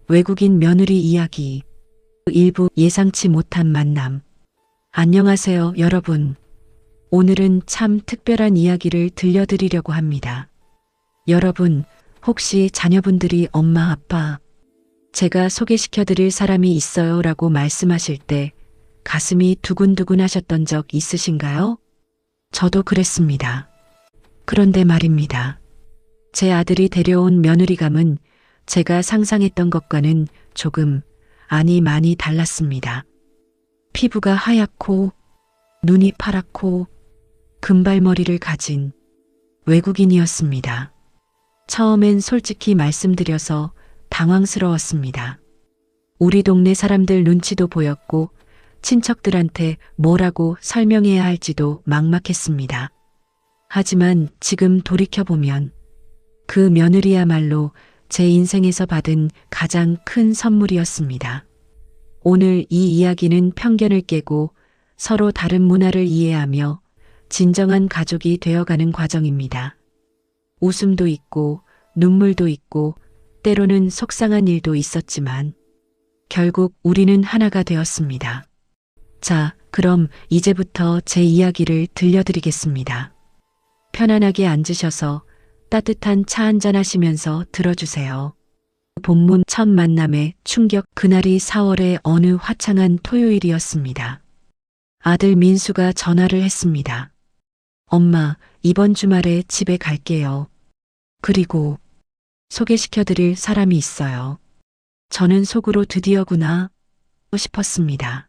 외국인 며느리 이야기. 일부 예상치 못한 만남. 안녕하세요, 여러분. 오늘은 참 특별한 이야기를 들려드리려고 합니다. 여러분, 혹시 자녀분들이 엄마, 아빠, 제가 소개시켜드릴 사람이 있어요 라고 말씀하실 때 가슴이 두근두근 하셨던 적 있으신가요? 저도 그랬습니다. 그런데 말입니다. 제 아들이 데려온 며느리감은 제가 상상했던 것과는 조금, 아니 많이 달랐습니다. 피부가 하얗고 눈이 파랗고 금발머리를 가진 외국인이었습니다. 처음엔 솔직히 말씀드려서 당황스러웠습니다. 우리 동네 사람들 눈치도 보였고 친척들한테 뭐라고 설명해야 할지도 막막했습니다. 하지만 지금 돌이켜보면 그 며느리야말로 제 인생에서 받은 가장 큰 선물이었습니다. 오늘 이 이야기는 편견을 깨고 서로 다른 문화를 이해하며 진정한 가족이 되어가는 과정입니다. 웃음도 있고 눈물도 있고 때로는 속상한 일도 있었지만 결국 우리는 하나가 되었습니다. 자, 그럼 이제부터 제 이야기를 들려드리겠습니다. 편안하게 앉으셔서 따뜻한 차 한잔 하시면서 들어주세요. 본문 첫 만남의 충격. 그날이 4월의 어느 화창한 토요일이었습니다. 아들 민수가 전화를 했습니다. 엄마, 이번 주말에 집에 갈게요. 그리고 소개시켜드릴 사람이 있어요. 저는 속으로 드디어구나 싶었습니다.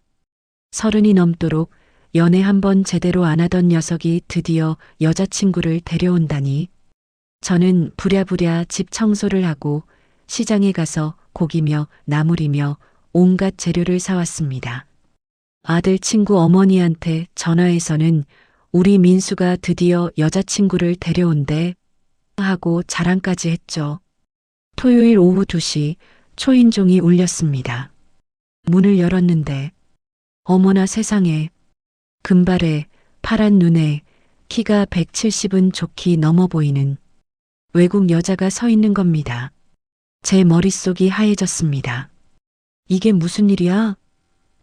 30이 넘도록 연애 한번 제대로 안 하던 녀석이 드디어 여자친구를 데려온다니. 저는 부랴부랴 집 청소를 하고 시장에 가서 고기며 나물이며 온갖 재료를 사왔습니다. 아들 친구 어머니한테 전화해서는 우리 민수가 드디어 여자친구를 데려온대 하고 자랑까지 했죠. 토요일 오후 2시 초인종이 울렸습니다. 문을 열었는데 어머나 세상에, 금발에 파란 눈에 키가 170은 좋게 넘어 보이는 외국 여자가 서 있는 겁니다. 제 머릿속이 하얘졌습니다. 이게 무슨 일이야?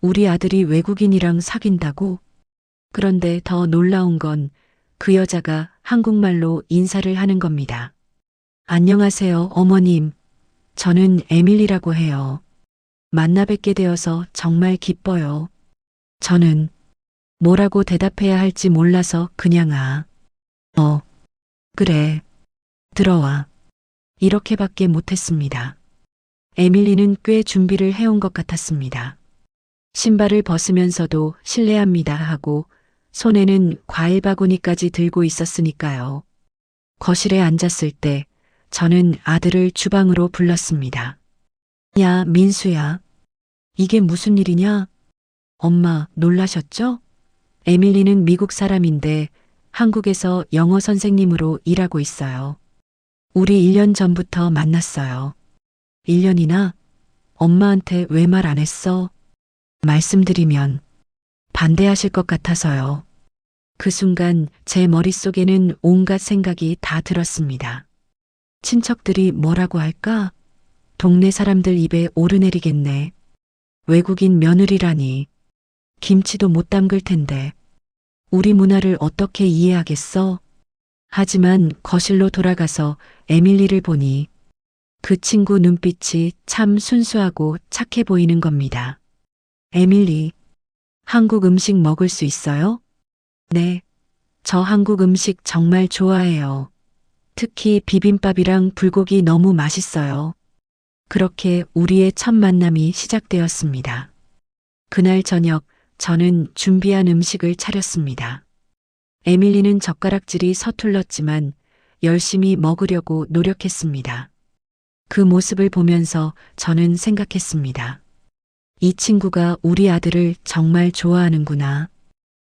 우리 아들이 외국인이랑 사귄다고? 그런데 더 놀라운 건 그 여자가 한국말로 인사를 하는 겁니다. 안녕하세요, 어머님. 저는 에밀리라고 해요. 만나 뵙게 되어서 정말 기뻐요. 저는 뭐라고 대답해야 할지 몰라서 그냥 그래. 들어와. 이렇게밖에 못했습니다. 에밀리는 꽤 준비를 해온 것 같았습니다. 신발을 벗으면서도 실례합니다 하고 손에는 과일 바구니까지 들고 있었으니까요. 거실에 앉았을 때 저는 아들을 주방으로 불렀습니다. 야, 민수야. 이게 무슨 일이냐? 엄마, 놀라셨죠? 에밀리는 미국 사람인데 한국에서 영어 선생님으로 일하고 있어요. 우리 1년 전부터 만났어요. 1년이나? 엄마한테 왜 말 안 했어? 말씀드리면 반대하실 것 같아서요. 그 순간 제 머릿속에는 온갖 생각이 다 들었습니다. 친척들이 뭐라고 할까? 동네 사람들 입에 오르내리겠네. 외국인 며느리라니. 김치도 못 담글 텐데. 우리 문화를 어떻게 이해하겠어? 하지만 거실로 돌아가서 에밀리를 보니 그 친구 눈빛이 참 순수하고 착해 보이는 겁니다. 에밀리, 한국 음식 먹을 수 있어요? 네, 저 한국 음식 정말 좋아해요. 특히 비빔밥이랑 불고기 너무 맛있어요. 그렇게 우리의 첫 만남이 시작되었습니다. 그날 저녁 저는 준비한 음식을 차렸습니다. 에밀리는 젓가락질이 서툴렀지만 열심히 먹으려고 노력했습니다. 그 모습을 보면서 저는 생각했습니다. 이 친구가 우리 아들을 정말 좋아하는구나.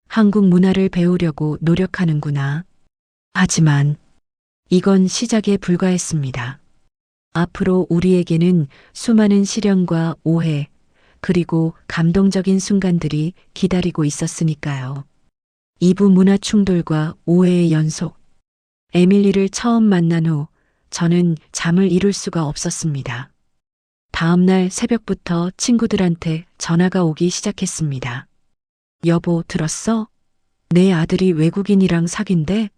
한국 문화를 배우려고 노력하는구나. 하지만 이건 시작에 불과했습니다. 앞으로 우리에게는 수많은 시련과 오해, 그리고 감동적인 순간들이 기다리고 있었으니까요. 이부 문화 충돌과 오해의 연속. 에밀리를 처음 만난 후 저는 잠을 이룰 수가 없었습니다. 다음날 새벽부터 친구들한테 전화가 오기 시작했습니다. 여보, 들었어? 내 아들이 외국인이랑 사귄대?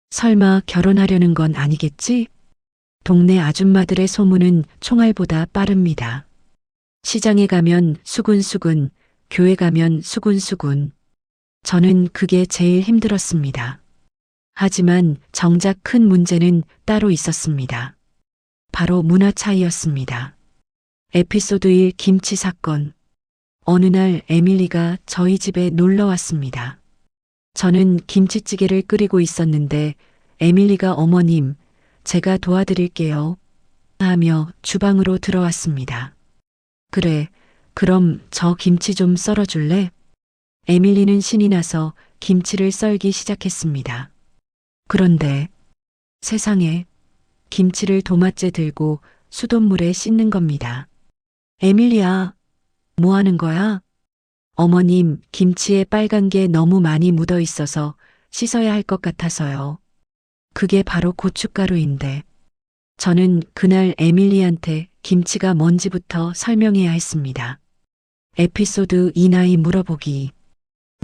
설마 결혼하려는 건 아니겠지? 동네 아줌마들의 소문은 총알보다 빠릅니다. 시장에 가면 수군수군, 교회 가면 수군수군. 저는 그게 제일 힘들었습니다. 하지만 정작 큰 문제는 따로 있었습니다. 바로 문화 차이였습니다. 에피소드 1 김치 사건. 어느 날 에밀리가 저희 집에 놀러 왔습니다. 저는 김치찌개를 끓이고 있었는데 에밀리가 어머님, 제가 도와드릴게요 하며 주방으로 들어왔습니다. 그래, 그럼 저 김치 좀 썰어줄래? 에밀리는 신이 나서 김치를 썰기 시작했습니다. 그런데 세상에, 김치를 도마째 들고 수돗물에 씻는 겁니다. 에밀리야, 뭐 하는 거야? 어머님, 김치에 빨간 게 너무 많이 묻어 있어서 씻어야 할 것 같아서요. 그게 바로 고춧가루인데. 저는 그날 에밀리한테 김치가 뭔지부터 설명해야 했습니다. 에피소드 2 나이 물어보기.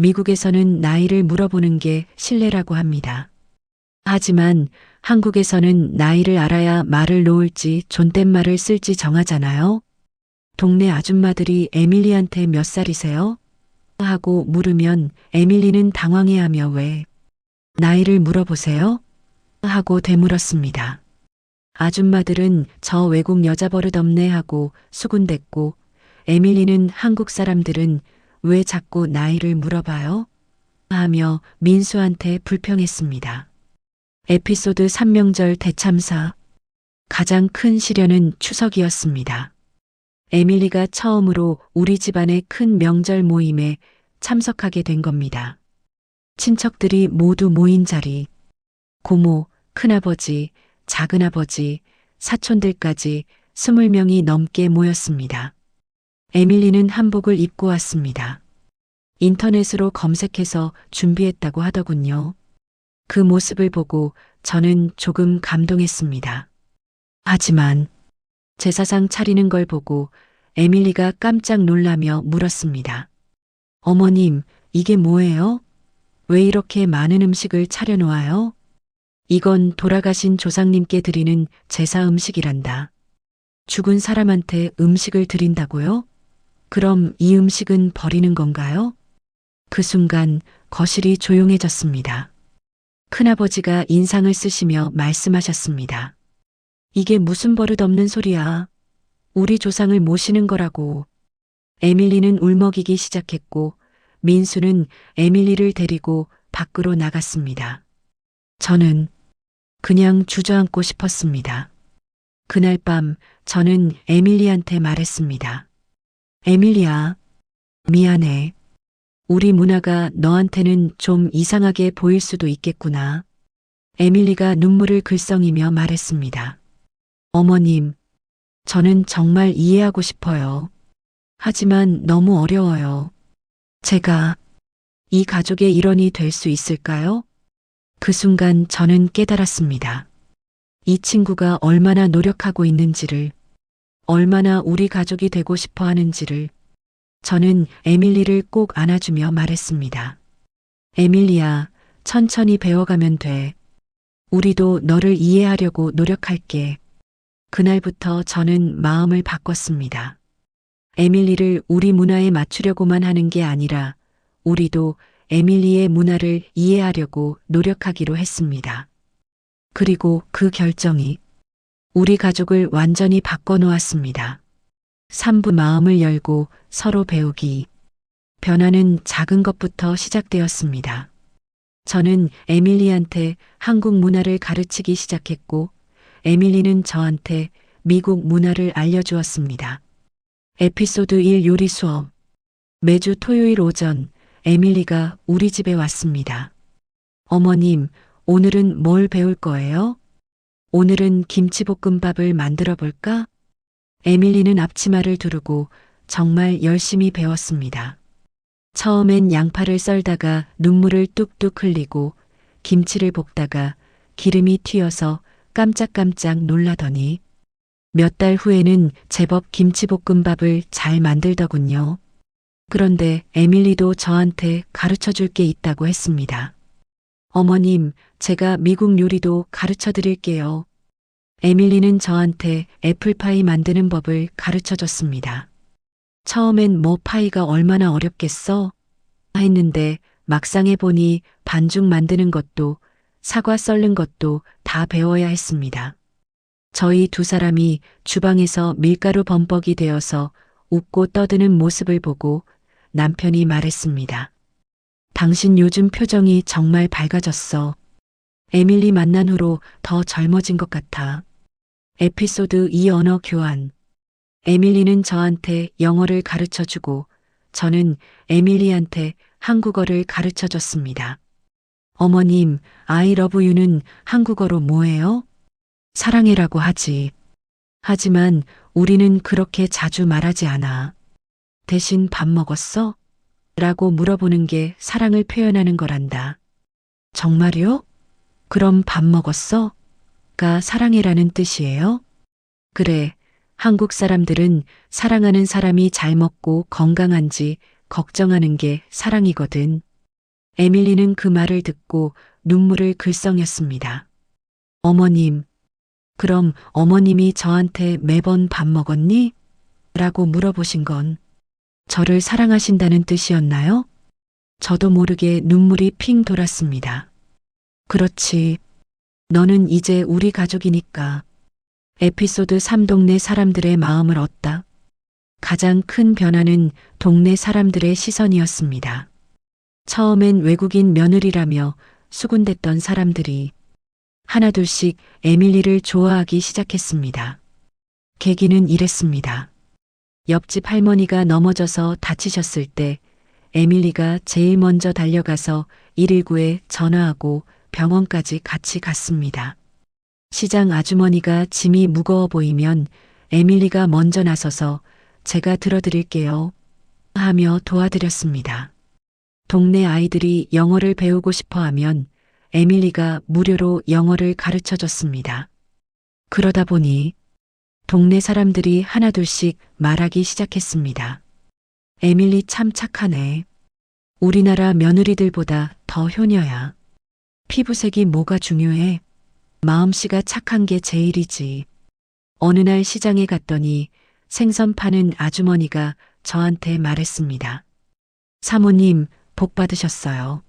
미국에서는 나이를 물어보는 게 신뢰라고 합니다. 하지만 한국에서는 나이를 알아야 말을 놓을지 존댓말을 쓸지 정하잖아요. 동네 아줌마들이 에밀리한테 몇 살이세요? 하고 물으면 에밀리는 당황해하며 왜 나이를 물어보세요? 하고 되물었습니다. 아줌마들은 저 외국 여자 버릇없네 하고 수군댔고 에밀리는 한국 사람들은 왜 자꾸 나이를 물어봐요? 하며 민수한테 불평했습니다. 에피소드 3 명절 대참사. 가장 큰 시련은 추석이었습니다. 에밀리가 처음으로 우리 집안의 큰 명절 모임에 참석하게 된 겁니다. 친척들이 모두 모인 자리. 고모, 큰아버지, 작은아버지, 사촌들까지 20명이 넘게 모였습니다. 에밀리는 한복을 입고 왔습니다. 인터넷으로 검색해서 준비했다고 하더군요. 그 모습을 보고 저는 조금 감동했습니다. 하지만 제사상 차리는 걸 보고 에밀리가 깜짝 놀라며 물었습니다. 어머님, 이게 뭐예요? 왜 이렇게 많은 음식을 차려놓아요? 이건 돌아가신 조상님께 드리는 제사 음식이란다. 죽은 사람한테 음식을 드린다고요? 그럼 이 음식은 버리는 건가요? 그 순간 거실이 조용해졌습니다. 큰아버지가 인상을 쓰시며 말씀하셨습니다. 이게 무슨 버릇없는 소리야. 우리 조상을 모시는 거라고. 에밀리는 울먹이기 시작했고 민수는 에밀리를 데리고 밖으로 나갔습니다. 저는 그냥 주저앉고 싶었습니다. 그날 밤 저는 에밀리한테 말했습니다. 에밀리야, 미안해. 우리 문화가 너한테는 좀 이상하게 보일 수도 있겠구나. 에밀리가 눈물을 글썽이며 말했습니다. 어머님, 저는 정말 이해하고 싶어요. 하지만 너무 어려워요. 제가 이 가족의 일원이 될 수 있을까요? 그 순간 저는 깨달았습니다. 이 친구가 얼마나 노력하고 있는지를, 얼마나 우리 가족이 되고 싶어 하는지를. 저는 에밀리를 꼭 안아주며 말했습니다. 에밀리야, 천천히 배워가면 돼. 우리도 너를 이해하려고 노력할게. 그날부터 저는 마음을 바꿨습니다. 에밀리를 우리 문화에 맞추려고만 하는 게 아니라 우리도 에밀리의 문화를 이해하려고 노력하기로 했습니다. 그리고 그 결정이 우리 가족을 완전히 바꿔놓았습니다. 3부 마음을 열고 서로 배우기. 변화는 작은 것부터 시작되었습니다. 저는 에밀리한테 한국 문화를 가르치기 시작했고 에밀리는 저한테 미국 문화를 알려주었습니다. 에피소드 1 요리 수업. 매주 토요일 오전 에밀리가 우리 집에 왔습니다. 어머님, 오늘은 뭘 배울 거예요? 오늘은 김치볶음밥을 만들어 볼까? 에밀리는 앞치마를 두르고 정말 열심히 배웠습니다. 처음엔 양파를 썰다가 눈물을 뚝뚝 흘리고 김치를 볶다가 기름이 튀어서 깜짝깜짝 놀라더니 몇 달 후에는 제법 김치볶음밥을 잘 만들더군요. 그런데 에밀리도 저한테 가르쳐 줄 게 있다고 했습니다. 어머님, 제가 미국 요리도 가르쳐 드릴게요. 에밀리는 저한테 애플파이 만드는 법을 가르쳐 줬습니다. 처음엔 뭐 파이가 얼마나 어렵겠어? 했는데 막상 해보니 반죽 만드는 것도 사과 썰는 것도 다 배워야 했습니다. 저희 두 사람이 주방에서 밀가루 범벅이 되어서 웃고 떠드는 모습을 보고 남편이 말했습니다. 당신 요즘 표정이 정말 밝아졌어. 에밀리 만난 후로 더 젊어진 것 같아. 에피소드 2 언어 교환. 에밀리는 저한테 영어를 가르쳐 주고 저는 에밀리한테 한국어를 가르쳐 줬습니다. 어머님, I love you는 한국어로 뭐예요? 사랑해라고 하지. 하지만 우리는 그렇게 자주 말하지 않아. 대신 밥 먹었어? 라고 물어보는 게 사랑을 표현하는 거란다. 정말요? 그럼 밥 먹었어? 가 사랑해라는 뜻이에요? 그래, 한국 사람들은 사랑하는 사람이 잘 먹고 건강한지 걱정하는 게 사랑이거든. 에밀리는 그 말을 듣고 눈물을 글썽였습니다. 어머님, 그럼 어머님이 저한테 매번 밥 먹었니? 라고 물어보신 건 저를 사랑하신다는 뜻이었나요? 저도 모르게 눈물이 핑 돌았습니다. 그렇지. 너는 이제 우리 가족이니까. 에피소드 3 동네 사람들의 마음을 얻다. 가장 큰 변화는 동네 사람들의 시선이었습니다. 처음엔 외국인 며느리라며 수군댔던 사람들이 하나둘씩 에밀리를 좋아하기 시작했습니다. 계기는 이랬습니다. 옆집 할머니가 넘어져서 다치셨을 때 에밀리가 제일 먼저 달려가서 119에 전화하고 병원까지 같이 갔습니다. 시장 아주머니가 짐이 무거워 보이면 에밀리가 먼저 나서서 제가 들어드릴게요 하며 도와드렸습니다. 동네 아이들이 영어를 배우고 싶어 하면 에밀리가 무료로 영어를 가르쳐 줬습니다. 그러다 보니 동네 사람들이 하나둘씩 말하기 시작했습니다. 에밀리 참 착하네. 우리나라 며느리들보다 더 효녀야. 피부색이 뭐가 중요해? 마음씨가 착한 게 제일이지. 어느 날 시장에 갔더니 생선 파는 아주머니가 저한테 말했습니다. 사모님, 복 받으셨어요.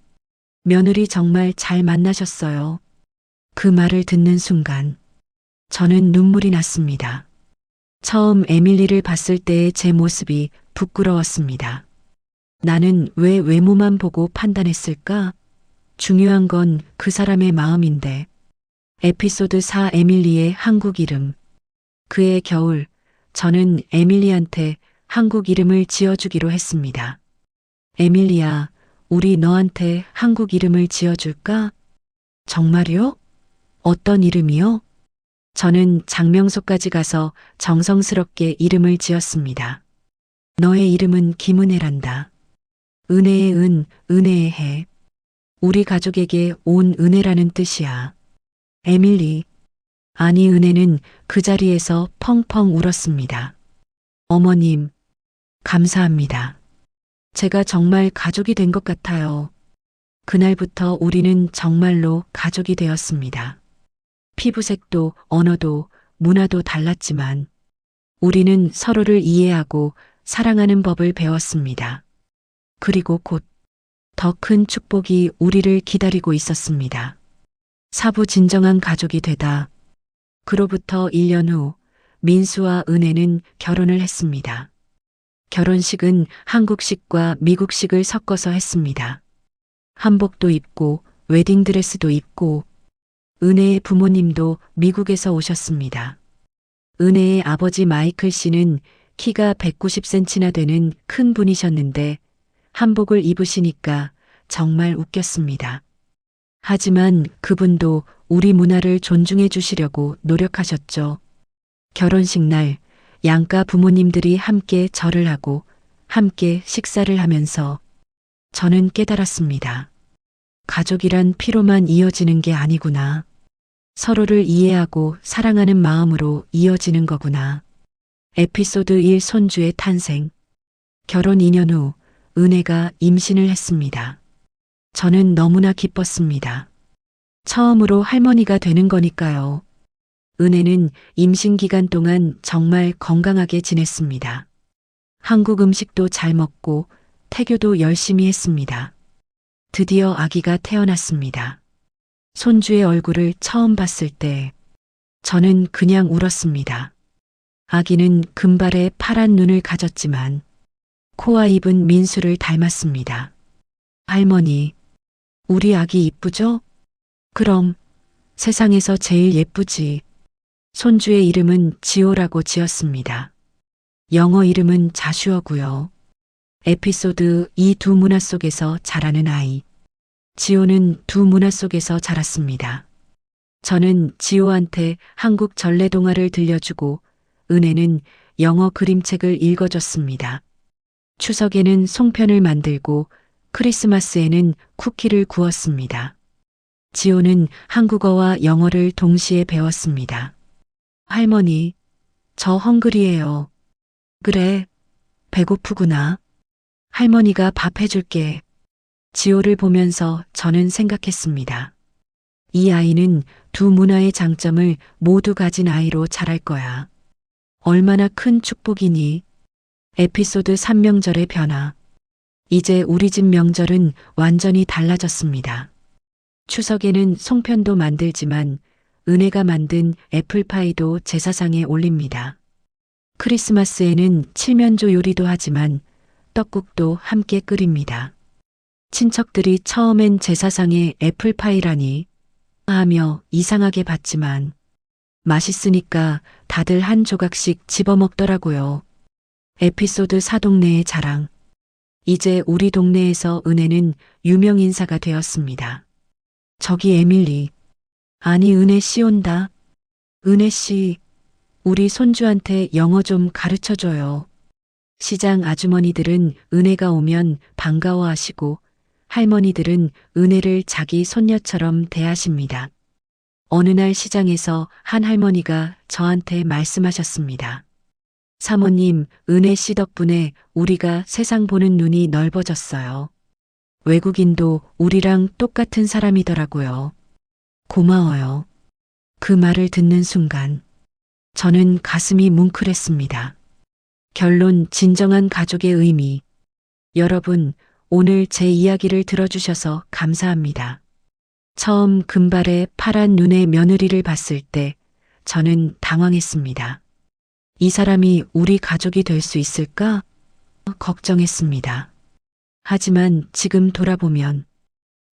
며느리 정말 잘 만나셨어요. 그 말을 듣는 순간 저는 눈물이 났습니다. 처음 에밀리를 봤을 때의 제 모습이 부끄러웠습니다. 나는 왜 외모만 보고 판단했을까? 중요한 건 그 사람의 마음인데. 에피소드 4 에밀리의 한국 이름. 그해 겨울, 저는 에밀리한테 한국 이름을 지어주기로 했습니다. 에밀리야, 우리 너한테 한국 이름을 지어줄까? 정말요? 어떤 이름이요? 저는 장명소까지 가서 정성스럽게 이름을 지었습니다. 너의 이름은 김은혜란다. 은혜의 은, 은혜의 해. 우리 가족에게 온 은혜라는 뜻이야. 에밀리. 아니 은혜는 그 자리에서 펑펑 울었습니다. 어머님, 감사합니다. 제가 정말 가족이 된 것 같아요. 그날부터 우리는 정말로 가족이 되었습니다. 피부색도 언어도 문화도 달랐지만 우리는 서로를 이해하고 사랑하는 법을 배웠습니다. 그리고 곧 더 큰 축복이 우리를 기다리고 있었습니다. 사부 진정한 가족이 되다. 그로부터 1년 후 민수와 은혜는 결혼을 했습니다. 결혼식은 한국식과 미국식을 섞어서 했습니다. 한복도 입고 웨딩드레스도 입고 은혜의 부모님도 미국에서 오셨습니다. 은혜의 아버지 마이클 씨는 키가 190cm나 되는 큰 분이셨는데 한복을 입으시니까 정말 웃겼습니다. 하지만 그분도 우리 문화를 존중해 주시려고 노력하셨죠. 결혼식 날 양가 부모님들이 함께 절을 하고 함께 식사를 하면서 저는 깨달았습니다. 가족이란 피로만 이어지는 게 아니구나. 서로를 이해하고 사랑하는 마음으로 이어지는 거구나. 에피소드 1 손주의 탄생. 결혼 2년 후 은혜가 임신을 했습니다. 저는 너무나 기뻤습니다. 처음으로 할머니가 되는 거니까요. 은혜는 임신 기간 동안 정말 건강하게 지냈습니다. 한국 음식도 잘 먹고 태교도 열심히 했습니다. 드디어 아기가 태어났습니다. 손주의 얼굴을 처음 봤을 때 저는 그냥 울었습니다. 아기는 금발의 파란 눈을 가졌지만 코와 입은 민수를 닮았습니다. 할머니, 우리 아기 이쁘죠? 그럼 세상에서 제일 예쁘지. 손주의 이름은 지호라고 지었습니다. 영어 이름은 자슈어고요. 에피소드 2 두 문화 속에서 자라는 아이. 지호는 두 문화 속에서 자랐습니다. 저는 지호한테 한국 전래 동화를 들려주고 은혜는 영어 그림책을 읽어줬습니다. 추석에는 송편을 만들고 크리스마스에는 쿠키를 구웠습니다. 지호는 한국어와 영어를 동시에 배웠습니다. 할머니, 저 헝그리예요. 그래, 배고프구나. 할머니가 밥 해줄게. 지호를 보면서 저는 생각했습니다. 이 아이는 두 문화의 장점을 모두 가진 아이로 자랄 거야. 얼마나 큰 축복이니. 에피소드 3 명절의 변화. 이제 우리 집 명절은 완전히 달라졌습니다. 추석에는 송편도 만들지만 은혜가 만든 애플파이도 제사상에 올립니다. 크리스마스에는 칠면조 요리도 하지만 떡국도 함께 끓입니다. 친척들이 처음엔 제사상에 애플파이라니 하며 이상하게 봤지만 맛있으니까 다들 한 조각씩 집어먹더라고요. 에피소드 4 동네의 자랑. 이제 우리 동네에서 은혜는 유명 인사가 되었습니다. 저기 에밀리. 아니 은혜 씨 온다. 은혜 씨, 우리 손주한테 영어 좀 가르쳐줘요. 시장 아주머니들은 은혜가 오면 반가워하시고 할머니들은 은혜를 자기 손녀처럼 대하십니다. 어느 날 시장에서 한 할머니가 저한테 말씀하셨습니다. 사모님, 은혜 씨 덕분에 우리가 세상 보는 눈이 넓어졌어요. 외국인도 우리랑 똑같은 사람이더라고요. 고마워요. 그 말을 듣는 순간 저는 가슴이 뭉클했습니다. 결론 진정한 가족의 의미. 여러분, 오늘 제 이야기를 들어주셔서 감사합니다. 처음 금발의 파란 눈의 며느리를 봤을 때 저는 당황했습니다. 이 사람이 우리 가족이 될 수 있을까? 걱정했습니다. 하지만 지금 돌아보면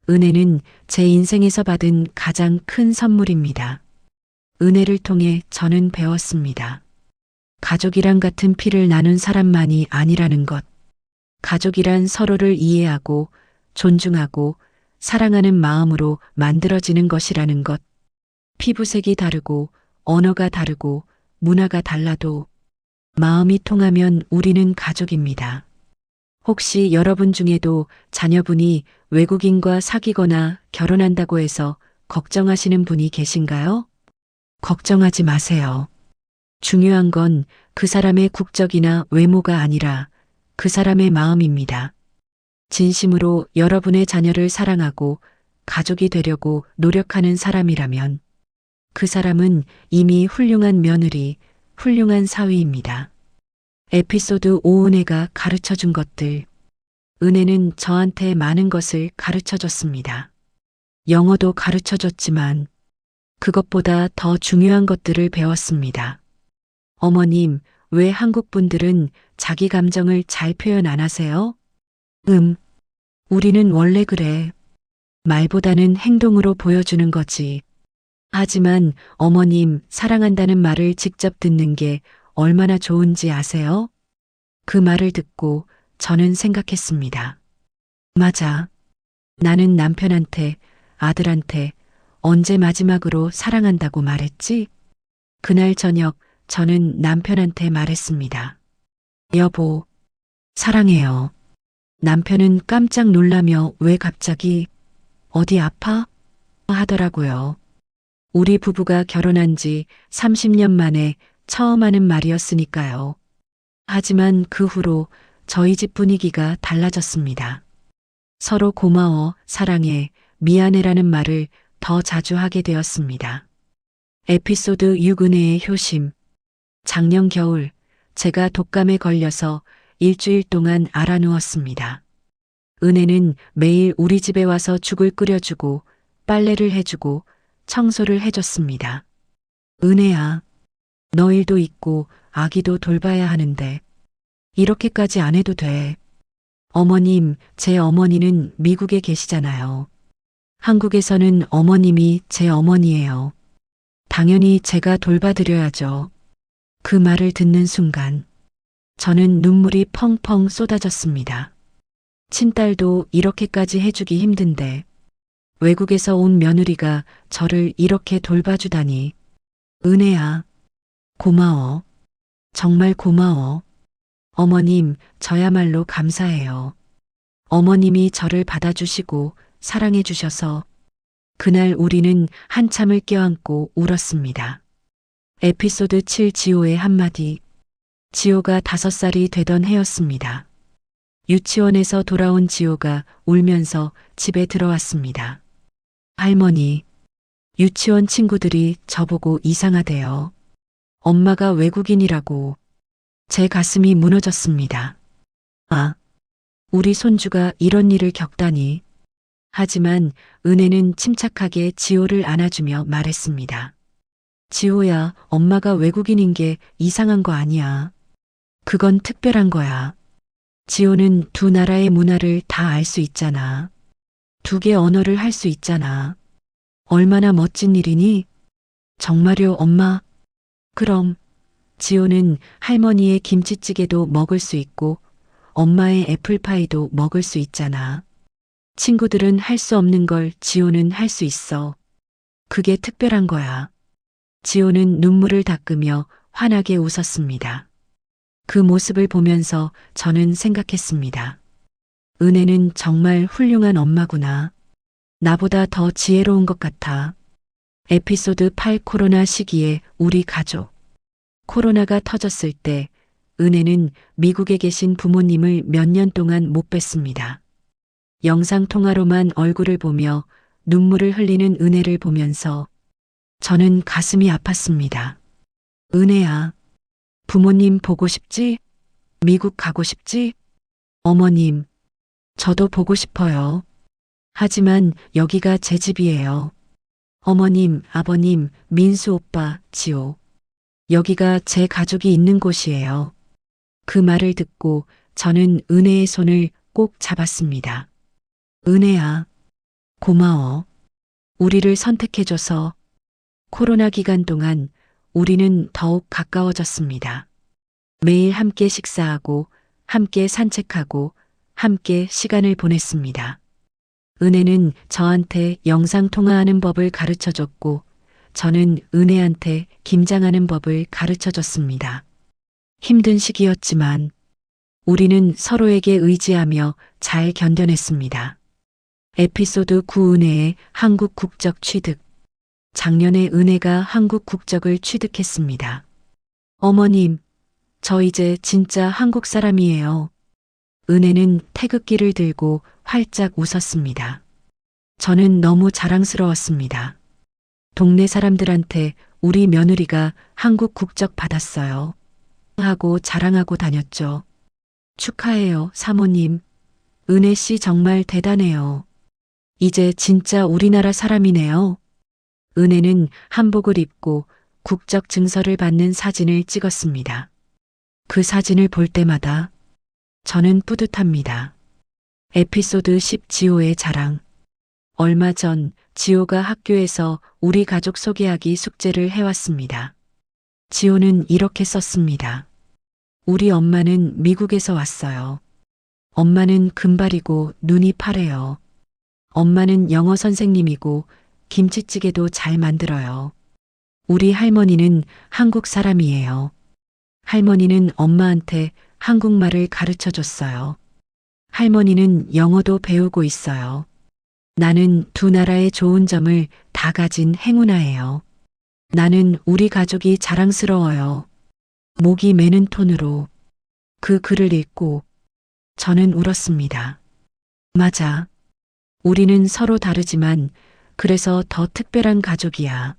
은혜는 제 인생에서 받은 가장 큰 선물입니다. 은혜를 통해 저는 배웠습니다. 가족이랑 같은 피를 나눈 사람만이 아니라는 것. 가족이란 서로를 이해하고 존중하고 사랑하는 마음으로 만들어지는 것이라는 것. 피부색이 다르고 언어가 다르고 문화가 달라도 마음이 통하면 우리는 가족입니다. 혹시 여러분 중에도 자녀분이 외국인과 사귀거나 결혼한다고 해서 걱정하시는 분이 계신가요? 걱정하지 마세요. 중요한 건 그 사람의 국적이나 외모가 아니라 그 사람의 마음입니다. 진심으로 여러분의 자녀를 사랑하고 가족이 되려고 노력하는 사람이라면 그 사람은 이미 훌륭한 며느리, 훌륭한 사위입니다. 에피소드 5 은혜가 가르쳐준 것들. 은혜는 저한테 많은 것을 가르쳐줬습니다. 영어도 가르쳐줬지만 그것보다 더 중요한 것들을 배웠습니다. 어머님, 왜 한국 분들은 자기 감정을 잘 표현 안 하세요? 우리는 원래 그래. 말보다는 행동으로 보여주는 거지. 하지만 어머님, 사랑한다는 말을 직접 듣는 게 얼마나 좋은지 아세요? 그 말을 듣고 저는 생각했습니다. 맞아. 나는 남편한테, 아들한테 언제 마지막으로 사랑한다고 말했지? 그날 저녁 저는 남편한테 말했습니다. 여보, 사랑해요. 남편은 깜짝 놀라며 왜 갑자기 어디 아파? 하더라고요. 우리 부부가 결혼한 지 30년 만에 처음 하는 말이었으니까요. 하지만 그 후로 저희 집 분위기가 달라졌습니다. 서로 고마워, 사랑해, 미안해라는 말을 더 자주 하게 되었습니다. 에피소드 6 은혜의 효심. 작년 겨울 제가 독감에 걸려서 일주일 동안 알아누웠습니다. 은혜는 매일 우리 집에 와서 죽을 끓여주고 빨래를 해주고 청소를 해줬습니다. 은혜야, 너 일도 있고 아기도 돌봐야 하는데 이렇게까지 안 해도 돼. 어머님, 제 어머니는 미국에 계시잖아요. 한국에서는 어머님이 제 어머니예요. 당연히 제가 돌봐드려야죠. 그 말을 듣는 순간 저는 눈물이 펑펑 쏟아졌습니다. 친딸도 이렇게까지 해주기 힘든데 외국에서 온 며느리가 저를 이렇게 돌봐주다니. 은혜야, 고마워. 정말 고마워. 어머님, 저야말로 감사해요. 어머님이 저를 받아주시고 사랑해 주셔서 그날 우리는 한참을 껴안고 울었습니다. 에피소드 7 지호의 한마디. 지호가 5살이 되던 해였습니다. 유치원에서 돌아온 지호가 울면서 집에 들어왔습니다. 할머니, 유치원 친구들이 저보고 이상하대요. 엄마가 외국인이라고. 제 가슴이 무너졌습니다. 아, 우리 손주가 이런 일을 겪다니. 하지만 은혜는 침착하게 지호를 안아주며 말했습니다. 지호야, 엄마가 외국인인 게 이상한 거 아니야. 그건 특별한 거야. 지호는 두 나라의 문화를 다 알 수 있잖아. 2개 언어를 할 수 있잖아. 얼마나 멋진 일이니? 정말요, 엄마? 그럼 지호는 할머니의 김치찌개도 먹을 수 있고 엄마의 애플파이도 먹을 수 있잖아. 친구들은 할 수 없는 걸 지호는 할 수 있어. 그게 특별한 거야. 지호는 눈물을 닦으며 환하게 웃었습니다. 그 모습을 보면서 저는 생각했습니다. 은혜는 정말 훌륭한 엄마구나. 나보다 더 지혜로운 것 같아. 에피소드 8 코로나 시기에 우리 가족. 코로나가 터졌을 때 은혜는 미국에 계신 부모님을 몇 년 동안 못 뵀습니다. 영상통화로만 얼굴을 보며 눈물을 흘리는 은혜를 보면서 저는 가슴이 아팠습니다. 은혜야, 부모님 보고 싶지? 미국 가고 싶지? 어머님, 저도 보고 싶어요. 하지만 여기가 제 집이에요. 어머님, 아버님, 민수 오빠, 지호. 여기가 제 가족이 있는 곳이에요. 그 말을 듣고 저는 은혜의 손을 꼭 잡았습니다. 은혜야, 고마워. 우리를 선택해줘서. 코로나 기간 동안 우리는 더욱 가까워졌습니다. 매일 함께 식사하고, 함께 산책하고, 함께 시간을 보냈습니다. 은혜는 저한테 영상통화하는 법을 가르쳐줬고, 저는 은혜한테 김장하는 법을 가르쳐줬습니다. 힘든 시기였지만 우리는 서로에게 의지하며 잘 견뎌냈습니다. 에피소드 9 은혜의 한국 국적 취득. 작년에 은혜가 한국 국적을 취득했습니다. 어머님, 저 이제 진짜 한국 사람이에요. 은혜는 태극기를 들고 활짝 웃었습니다. 저는 너무 자랑스러웠습니다. 동네 사람들한테 우리 며느리가 한국 국적 받았어요. 하고 자랑하고 다녔죠. 축하해요, 사모님. 은혜 씨 정말 대단해요. 이제 진짜 우리나라 사람이네요. 은혜는 한복을 입고 국적 증서를 받는 사진을 찍었습니다. 그 사진을 볼 때마다 저는 뿌듯합니다. 에피소드 10 지호의 자랑. 얼마 전 지호가 학교에서 우리 가족 소개하기 숙제를 해왔습니다. 지호는 이렇게 썼습니다. 우리 엄마는 미국에서 왔어요. 엄마는 금발이고 눈이 파래요. 엄마는 영어 선생님이고 김치찌개도 잘 만들어요. 우리 할머니는 한국 사람이에요. 할머니는 엄마한테 한국말을 가르쳐 줬어요. 할머니는 영어도 배우고 있어요. 나는 두 나라의 좋은 점을 다 가진 행운아예요. 나는 우리 가족이 자랑스러워요. 목이 메는 톤으로 그 글을 읽고 저는 울었습니다. 맞아. 우리는 서로 다르지만 그래서 더 특별한 가족이야.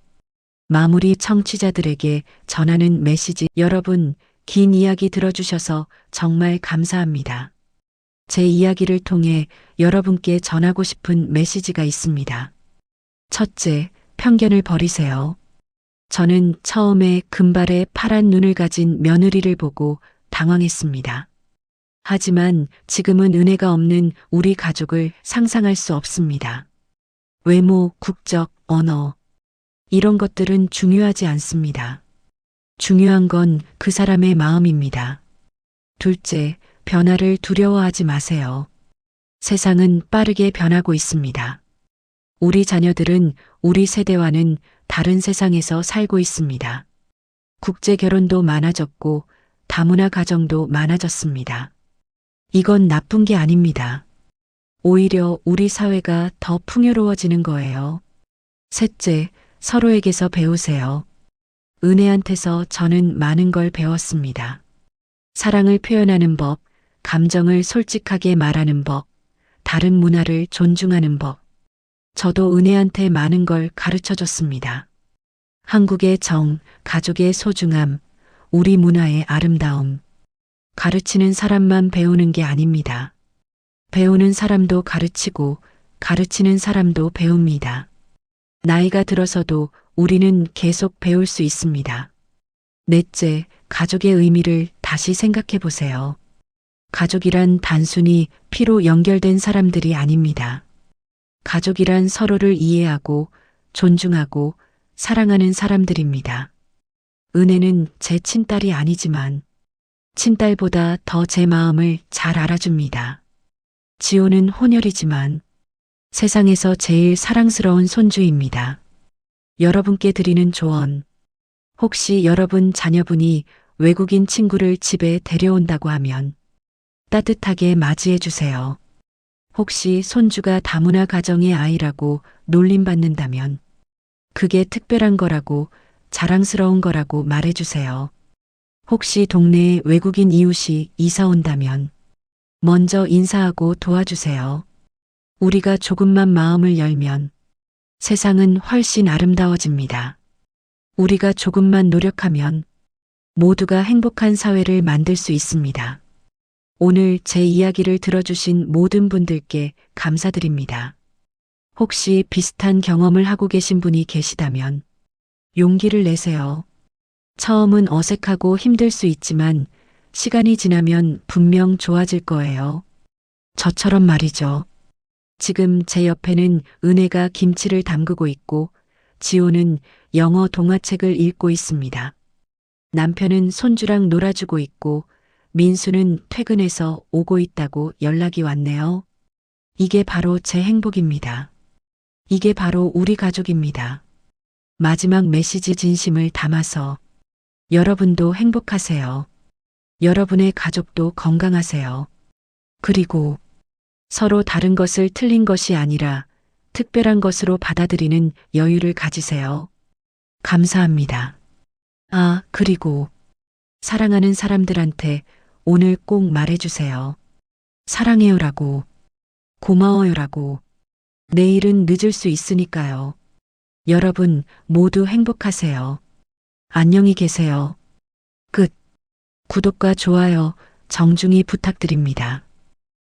마무리 청취자들에게 전하는 메시지. 여러분, 긴 이야기 들어주셔서 정말 감사합니다. 제 이야기를 통해 여러분께 전하고 싶은 메시지가 있습니다. 첫째, 편견을 버리세요. 저는 처음에 금발에 파란 눈을 가진 며느리를 보고 당황했습니다. 하지만 지금은 은혜가 없는 우리 가족을 상상할 수 없습니다. 외모, 국적, 언어, 이런 것들은 중요하지 않습니다. 중요한 건 그 사람의 마음입니다. 둘째, 변화를 두려워하지 마세요. 세상은 빠르게 변하고 있습니다. 우리 자녀들은 우리 세대와는 다른 세상에서 살고 있습니다. 국제 결혼도 많아졌고 다문화 가정도 많아졌습니다. 이건 나쁜 게 아닙니다. 오히려 우리 사회가 더 풍요로워지는 거예요. 셋째, 서로에게서 배우세요. 은혜한테서 저는 많은 걸 배웠습니다. 사랑을 표현하는 법, 감정을 솔직하게 말하는 법, 다른 문화를 존중하는 법. 저도 은혜한테 많은 걸 가르쳐 줬습니다. 한국의 정, 가족의 소중함, 우리 문화의 아름다움. 가르치는 사람만 배우는 게 아닙니다. 배우는 사람도 가르치고 가르치는 사람도 배웁니다. 나이가 들어서도 우리는 계속 배울 수 있습니다. 넷째, 가족의 의미를 다시 생각해 보세요. 가족이란 단순히 피로 연결된 사람들이 아닙니다. 가족이란 서로를 이해하고 존중하고 사랑하는 사람들입니다. 은혜는 제 친딸이 아니지만 친딸보다 더 제 마음을 잘 알아줍니다. 지호는 혼혈이지만 세상에서 제일 사랑스러운 손주입니다. 여러분께 드리는 조언. 혹시 여러분 자녀분이 외국인 친구를 집에 데려온다고 하면 따뜻하게 맞이해 주세요. 혹시 손주가 다문화 가정의 아이라고 놀림받는다면 그게 특별한 거라고 자랑스러운 거라고 말해 주세요. 혹시 동네에 외국인 이웃이 이사 온다면 먼저 인사하고 도와주세요. 우리가 조금만 마음을 열면 세상은 훨씬 아름다워집니다. 우리가 조금만 노력하면 모두가 행복한 사회를 만들 수 있습니다. 오늘 제 이야기를 들어주신 모든 분들께 감사드립니다. 혹시 비슷한 경험을 하고 계신 분이 계시다면 용기를 내세요. 처음은 어색하고 힘들 수 있지만 시간이 지나면 분명 좋아질 거예요. 저처럼 말이죠. 지금 제 옆에는 은혜가 김치를 담그고 있고 지호는 영어 동화책을 읽고 있습니다. 남편은 손주랑 놀아주고 있고 민수는 퇴근해서 오고 있다고 연락이 왔네요. 이게 바로 제 행복입니다. 이게 바로 우리 가족입니다. 마지막 메시지 진심을 담아서 여러분도 행복하세요. 여러분의 가족도 건강하세요. 그리고 서로 다른 것을 틀린 것이 아니라 특별한 것으로 받아들이는 여유를 가지세요. 감사합니다. 아, 그리고 사랑하는 사람들한테 오늘 꼭 말해주세요. 사랑해요라고, 고마워요라고. 내일은 늦을 수 있으니까요. 여러분 모두 행복하세요. 안녕히 계세요. 끝. 구독과 좋아요 정중히 부탁드립니다.